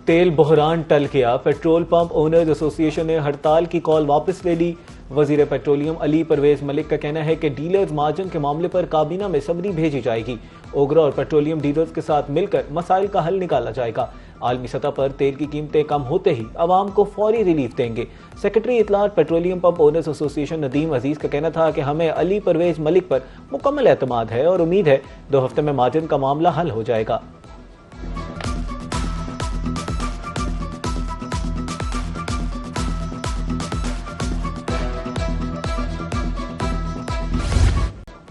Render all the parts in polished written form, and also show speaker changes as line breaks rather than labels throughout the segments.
तेल बहरान टल गया। पेट्रोल पंप ओनर्स एसोसिएशन ने हड़ताल की कॉल वापस ले ली। वजीर पेट्रोलियम अली परवेज मलिक का कहना है कि डीलर्स मार्जिन के मामले पर काबीना में समरी भेजी जाएगी। ओगरा और पेट्रोलियम डीलर्स के साथ मिलकर मसाइल का हल निकाला जाएगा। आलमी सतह पर तेल की कीमतें कम होते ही आवाम को फौरी रिलीफ देंगे। सेक्रेटरी इतलात petroleum pump owners association Nadeem Aziz का कहना था कि हमें अली परवेज मलिक पर मुकम्मल एतमाद है और उम्मीद है 2 हफ्ते में मार्जिन का मामला हल हो जाएगा।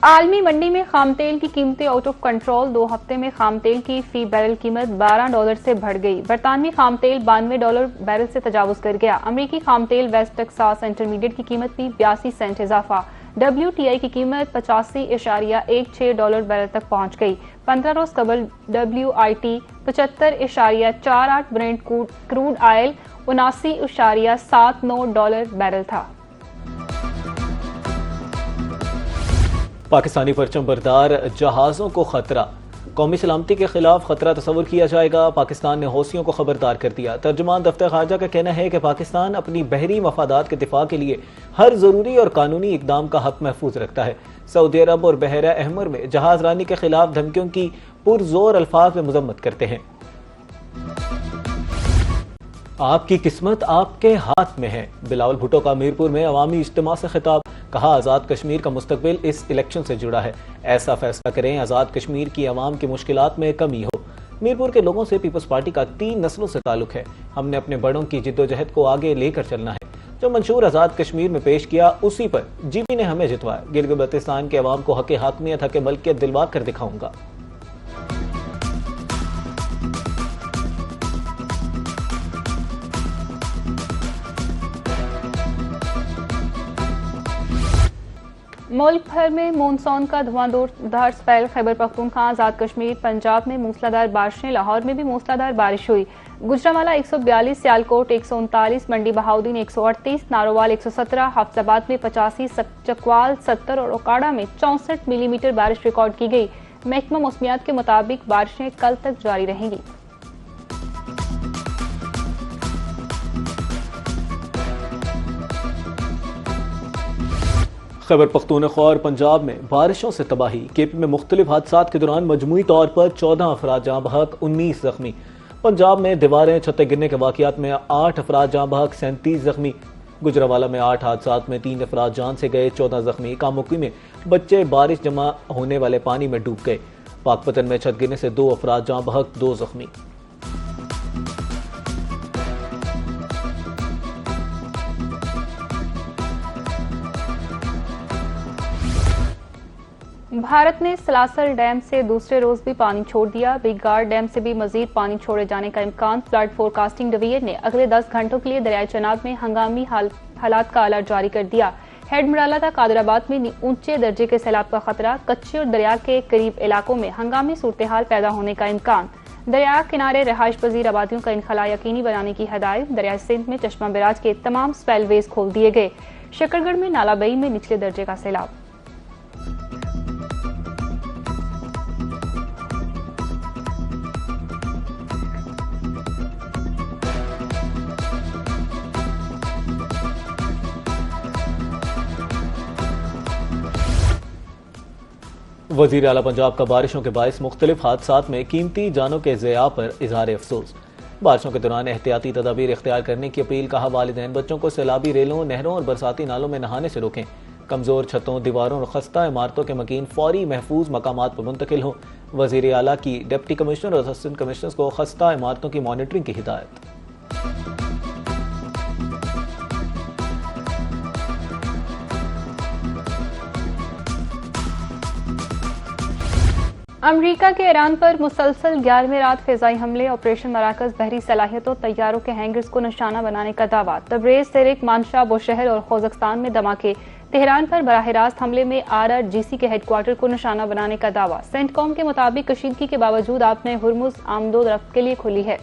आलमी मंडी में खाम तेल की कीमतें आउट ऑफ कंट्रोल। 2 हफ्ते में खाम तेल की फी बैरल कीमत $12 से बढ़ गई। बरतानवी खाम तेल $92 बैरल से तजावुज कर गया। अमरीकी खाम तेल वेस्ट टेक्सास इंटरमीडिएट की कीमत में 82 सेंट इजाफा। WTI की कीमत $85.16 बैरल तक पहुंच गई। 15 रोज कबल WIT 75.48 Brent crude oil $79.79 barrel था।
पाकिस्तानी परचम बरदार जहाजों को खतरा। कौमी सलामती के खिलाफ खतरा तस्वुर किया जाएगा। पाकिस्तान ने हौसियों को खबरदार कर दिया। तर्जुमान दफ्तर खारजा का कहना है कि पाकिस्तान अपनी बहरी मफादात के दिफा के लिए हर जरूरी और कानूनी इकदाम का हक महफूज रखता है। सऊदी अरब और बहरा अहमर में जहाज रानी के खिलाफ धमकियों की पुरजोर अल्फाज में मजम्मत करते हैं। आपकी किस्मत आपके हाथ में है। बिलावल भुट्टो का मीरपुर में अवामी इज्तिमा से खिताब। कहा, आज़ाद कश्मीर का मुस्तकबिल इस इलेक्शन से जुड़ा है। ऐसा फैसला करें आज़ाद कश्मीर की अवाम की मुश्किलात में कमी हो। मीरपुर के लोगों से पीपल्स पार्टी का 3 नस्लों से ताल्लुक है। हमने अपने बड़ों की जिद्दोजहद को आगे लेकर चलना है। जो मंशूर आज़ाद कश्मीर में पेश किया उसी पर जीबी ने हमें जितवाया। गिलगित बल्तिस्तान के अवाम को हक हाकमियत हक मलकियत दिलवा कर दिखाऊंगा।
मुल्क भर में मानसून का धुआंधार स्पेल। खैबर पख्तूनख्वा, आजाद कश्मीर, पंजाब में मूसलाधार बारिशें। लाहौर में भी मूसलाधार बारिश हुई। गुजरांवाला 142, सियालकोट 139, मंडी बहाउद्दीन 138, नारोवाल 117, हाफजाबाद में 85, चकवाल 70 और ओकाड़ा में 64 मिलीमीटर बारिश रिकॉर्ड की गई। महकमा मौसमियात के मुताबिक बारिशें कल तक जारी रहेंगी।
खैबर पख्तूनख्वा और पंजाब में बारिशों से तबाही। केपी में मुख्तलिफ हादसात के दौरान मजमूई तौर पर 14 अफराद जाँ बहक, 19 जख्मी। पंजाब में दीवारें छतें गिरने के वाक़यात में 8 अफराद जाँ बहक, 37 जख्मी। गुजरांवाला में 8 हादसात में 3 अफराद जान से गए, 14 जख्मी। कामुकी में बच्चे बारिश जमा होने वाले पानी में डूब गए। पाकपतन में छत गिरने से 2 अफराद जाँ बहक, 2 जख्मी।
भारत ने सलासल डैम से दूसरे रोज भी पानी छोड़ दिया। बिग गार डैम से भी मजीद पानी छोड़े जाने का इम्कान। फ्लड फोरकास्टिंग डिवीजन ने अगले 10 घंटों के लिए दरियाई चनाब में हंगामी हालात का अलर्ट जारी कर दिया। हेड मराला तक कादराबाद में ऊंचे दर्जे के सैलाब का खतरा। कच्ची और दरिया के करीब इलाकों में हंगामी सूरत हाल पैदा होने का इम्कान। दरिया किनारे रहायश पजीर आबादियों का इनखला यकीनी बनाने की हदायत। दरिया सिंध में चश्मा बिराज के तमाम स्पेलवेज खोल दिए गए। शकरगढ़ में नालाबई में निचले दर्जे का सैलाब।
वजीर आला पंजाब का बारिशों के बायस मुख्तलिफ हादसात में कीमती जानों के ज़िया पर इजहार अफसोस। बारिशों के दौरान एहतियाती तदाबीर इख्तियार करने की अपील। कहा, वालिदैन बच्चों को सैलाबी रेलों, नहरों और बरसाती नालों में नहाने से रोकें। कमजोर छतों, दीवारों और खस्ता इमारतों के मकीन फौरी महफूज मकामात पर मुंतकिल हों। वजीर आला की डिप्टी कमिश्नर और असिस्टेंट कमिश्नर्स को खस्ता इमारतों की मॉनिटरिंग की हिदायत।
अमरीका के ईरान पर मुसलसल 11वीं रात फिजाई हमले। ऑपरेशन मराकज बहरी सलाहियतों, तैयारों के हैंगर्स को निशाना बनाने का दावा। तबरेज, सिरिक, मानशा, बुशहर और खोजस्तान में धमाके। तेहरान पर बराह रास्त हमले में RRGC के हेडक्वार्टर को निशाना बनाने का दावा। सेंटकॉम के मुताबिक कशीदगी के बावजूद आपने हुर्मुज आमदोरफ्त के लिए खुली है।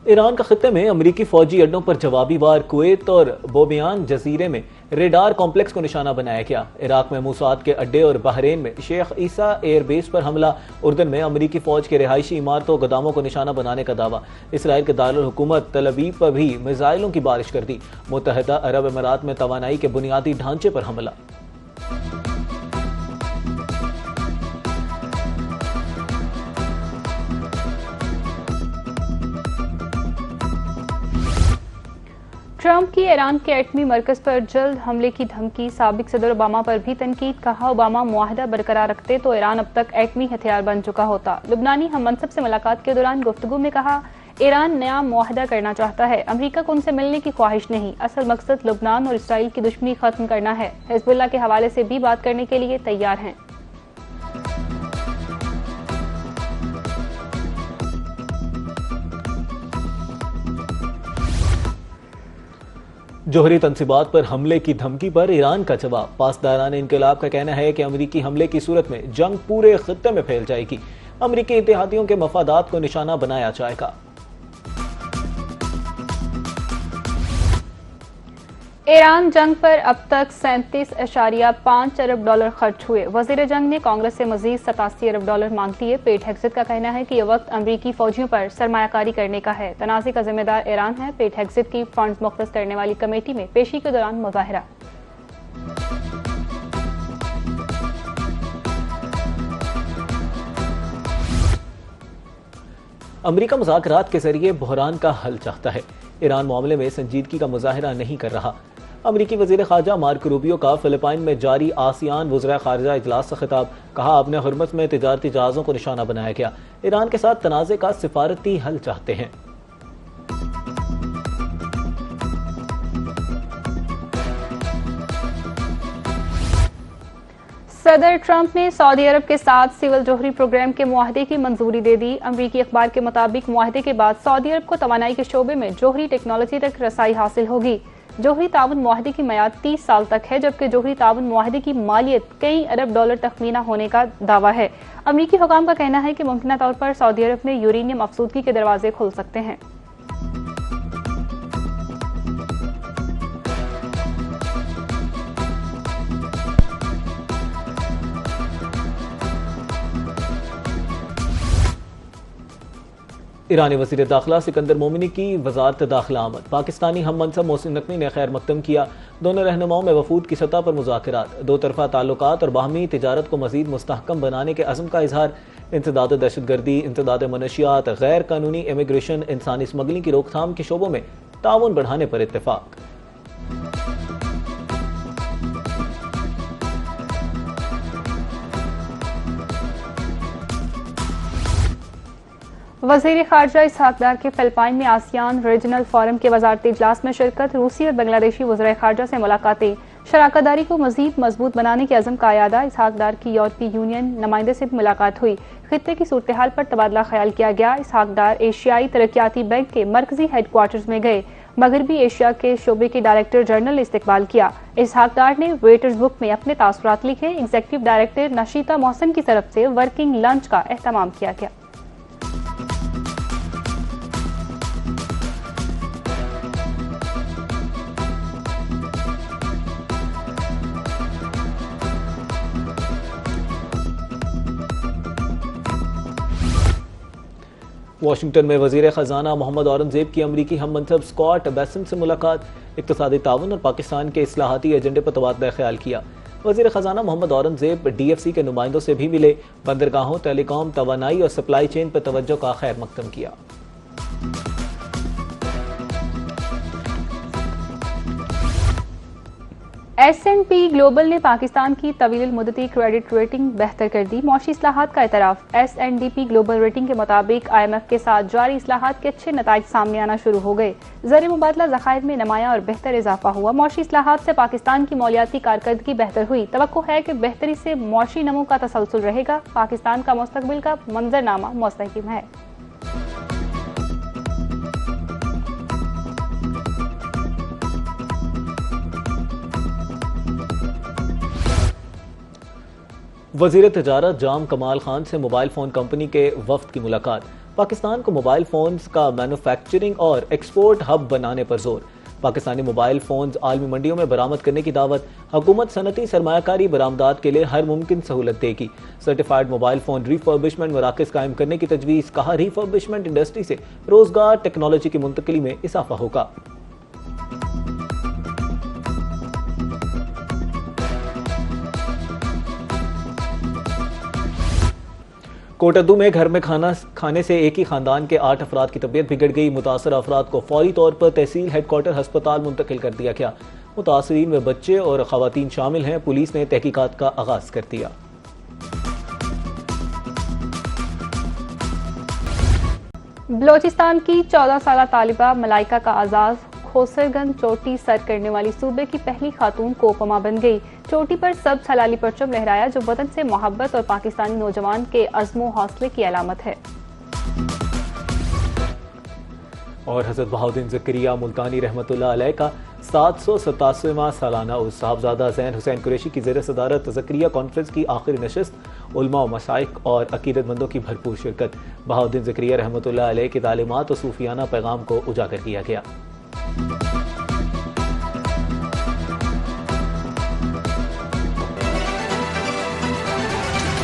ईरान का खित्ते में अमरीकी फौजी अड्डों पर जवाबी वार। कुवैत और बोबियान जजीरे में रेडार कॉम्प्लेक्स को निशाना बनाया गया। इराक में मूसाद के अड्डे और बहरीन में शेख ईसा एयरबेस पर हमला। उर्दन में अमरीकी फौज के रिहायशी इमारतों गोदामों को निशाना बनाने का दावा। इसराइल के दारुल हुकूमत तल अवीव पर भी मिसाइलों की बारिश कर दी। मुत्तहदा अरब अमीरात में तवानाई के बुनियादी ढांचे पर हमला।
ट्रंप की ईरान के एटमी मरकज पर जल्द हमले की धमकी। साबिक सदर ओबामा पर भी तनकीद। कहा, ओबामा मुआहदा बरकरार रखते तो ईरान अब तक एटमी हथियार बन चुका होता। लुबनानी हम मनसब से मुलाकात के दौरान गुफ्तगू में कहा, ईरान नया मुआहदा करना चाहता है। अमेरिका को उनसे मिलने की ख्वाहिश नहीं, असल मकसद लुबनान और इसराइल की दुश्मनी खत्म करना है। हिजबुल्लाह के हवाले से भी बात करने के लिए तैयार हैं।
जोहरी तंसीबात पर हमले की धमकी पर ईरान का जवाब। पासदारान इनकलाब का कहना है कि अमरीकी हमले की सूरत में जंग पूरे खित्ते में फैल जाएगी। अमरीकी इत्तेहादियों के मफादात को निशाना बनाया जाएगा।
ईरान जंग पर अब तक 37.5 अरब डॉलर खर्च हुए। वजीर जंग ने कांग्रेस से मजीद 87 अरब डॉलर मांग लिए। पेट हेग्जिट का कहना है कि यह वक्त अमरीकी फौजियों पर सरमायाकारी करने का है। तनाज़े का जिम्मेदार ईरान है। पेट हेग्जिट की फंड्स मुख्तस करने वाली कमेटी में पेशी के दौरान मुजाहरा।
अमरीका मुज़ाकरात के जरिए बहरान का हल चाहता है। ईरान मामले में संजीदगी का मुजाहरा नहीं कर रहा। अमरीकी वज़ीर ख़ारजा मार्को रूबियो का फिलिपाइन में जारी आसियान वज़राए ख़ारजा इजलास से खिताब। कहा, अपने हुर्मत में तिजारती जहाज़ों को निशाना बनाया गया। ईरान के साथ तनाज़े का सिफारती हल चाहते हैं।
सदर ट्रंप ने सऊदी अरब के साथ सिविल जोहरी प्रोग्राम के मुआहदे की मंजूरी दे दी। अमरीकी अखबार के मुताबिक मुआहदे के बाद सऊदी अरब को तवानाई के शोबे में जोहरी टेक्नोलॉजी तक रसाई हासिल होगी। जोहरी ताउन मुआहदे की मियाद 30 साल तक है, जबकि जोहरी ताउन मुआहदे की मालियत कई अरब डॉलर तखमीना होने का दावा है। अमरीकी हुकाम का कहना है कि मुमकिन तौर पर सऊदी अरब में यूरेनियम अफसूदगी के दरवाजे खुल सकते हैं।
ईरानी वज़ीर दाखिला सिकंदर मोमिनी की वजारत दाखिला आमद। पाकिस्तानी हम मनसब मोहसिन नकवी ने खैर मकदम किया। दोनों रहनुमाओं में वफूद की सतह पर मुज़ाकरात। दो तरफा ताल्लुकात और बाहमी तिजारत को मज़ीद मुस्तहकम बनाने के अज़्म का इजहार। इंसदाद दहशतगर्दी, इंसदाद मनशियात, गैर कानूनी इमिग्रेशन, इंसानी स्मगलिंग की रोकथाम के शोबों में ताउन बढ़ाने पर इत्तेफाक।
वज़ीर ख़ारजा इसहाक डार के फिलिपाइन में आसियान रीजनल फोरम के वज़ारती इजलास में शिरकत। रूसी और बांग्लादेशी वज़ीर ख़ारजा से मुलाकातें। शराकतदारी को मज़ीद मजबूत बनाने के अज़म का अयादा। इसहाक डार की यूरोपीय यूनियन नुमाइंदे से भी मुलाकात हुई। खित्ते की सूरत हाल पर तबादला ख्याल किया गया। इसहाक डार एशियाई तरक्याती बैंक के मरकजी हेडक्वार्टर्स में गए। मगरबी एशिया के शोबे के डायरेक्टर जनरल ने इस्तकबाल किया। इसहाक डार ने वेटर्स बुक में अपने तासुरात लिखे। एग्जीक्यूटिव डायरेक्टर नशीता मोहसिन की तरफ से वर्किंग लंच का एहतमाम किया गया।
वाशिंगटन में वज़ीर ख़जाना मोहम्मद औरंगज़ेब की अमरीकी हम मनसब स्कॉट बेसेंट से मुलाकात। इक़्तिसादी ताउन और पाकिस्तान के इस्लाहाती एजेंडे पर तबादला ख्याल किया। वज़ीर ख़जाना मोहम्मद औरंगज़ेब DFC के नुमाइंदों से भी मिले। बंदरगाहों, टेलीकॉम, तवानाई और सप्लाई चेन पर तवज्जो का खैर मकदम किया।
S&P ग्लोबल ने पाकिस्तान की तवील मुद्दती क्रेडिट रेटिंग बेहतर कर दी। मौशी इस्लाहात का एतराफ़। S&P ग्लोबल रेटिंग के मुताबिक IMF के साथ जारी इस्लाहात के अच्छे नताइज सामने आना शुरू हो गए। ज़र मुबादला ज़खायर में नमाया और बेहतर इजाफा हुआ। मौशी इस्लाहात से पाकिस्तान की मौलियाती कारकर्दगी बेहतर हुई। तवक्को है कि बेहतरी से मौशी नमो का तसलसल रहेगा। पाकिस्तान का मुस्तकबिल का मंजरनामा मुस्तहकम है।
वज़ीर तिजारत जाम कमाल खान से मोबाइल फ़ोन कंपनी के वफ्द की मुलाकात। पाकिस्तान को मोबाइल फ़ोन्स का मैन्युफैक्चरिंग और एक्सपोर्ट हब बनाने पर जोर। पाकिस्तानी मोबाइल फोन्स आलमी मंडियों में बरामद करने की दावत। हुकूमत सनती सरमायाकारी बरामदात के लिए हर मुमकिन सहूलत देगी। सर्टिफाइड मोबाइल फोन रिफर्बिशमेंट मराकज़ कायम करने की तजवीज़। कहा, रिफर्बिशमेंट इंडस्ट्री से रोजगार, टेक्नोलॉजी की मुंतकिली में इजाफा होगा। कोटद्दू में घर में खाने से एक ही खानदान के 8 अफराद की तबीयत बिगड़ गई। मुतासर अफराद को फौरी तौर पर तहसील हेडक्वार्टर अस्पताल मुंतकिल कर दिया गया। मुतासरीन में बच्चे और खवातीन शामिल हैं। पुलिस ने तहकीकात का आगाज कर दिया।
बलोचिस्तान की 14 साला तालिबा मलाइका का आजाद खोसरगंज चोटी सर करने वाली सूबे की पहली खातून कोपमा बन गई। चोटी पर सब्ज हलाली परचम लहराया, जो वतन से मोहब्बत और पाकिस्तानी नौजवान के अज़्मो हौसले की अलामत है।
और हज़रत बहाउद्दीन ज़करिया मुल्तानी रहमतुल्लाह अलैह का 787वां सालाना उर्स। साहबजादा ज़ैन हुसैन कुरैशी की ज़ेर सदारत ज़करिया कॉन्फ्रेंस की आखिरी नशस्त। उलमा व मशाइख और अकीदतमंदों की भरपूर शिरकत। बहाउद्दीन ज़करिया रहमतुल्लाह अलैह की तालीमात और सूफियाना पैगाम को उजागर किया गया।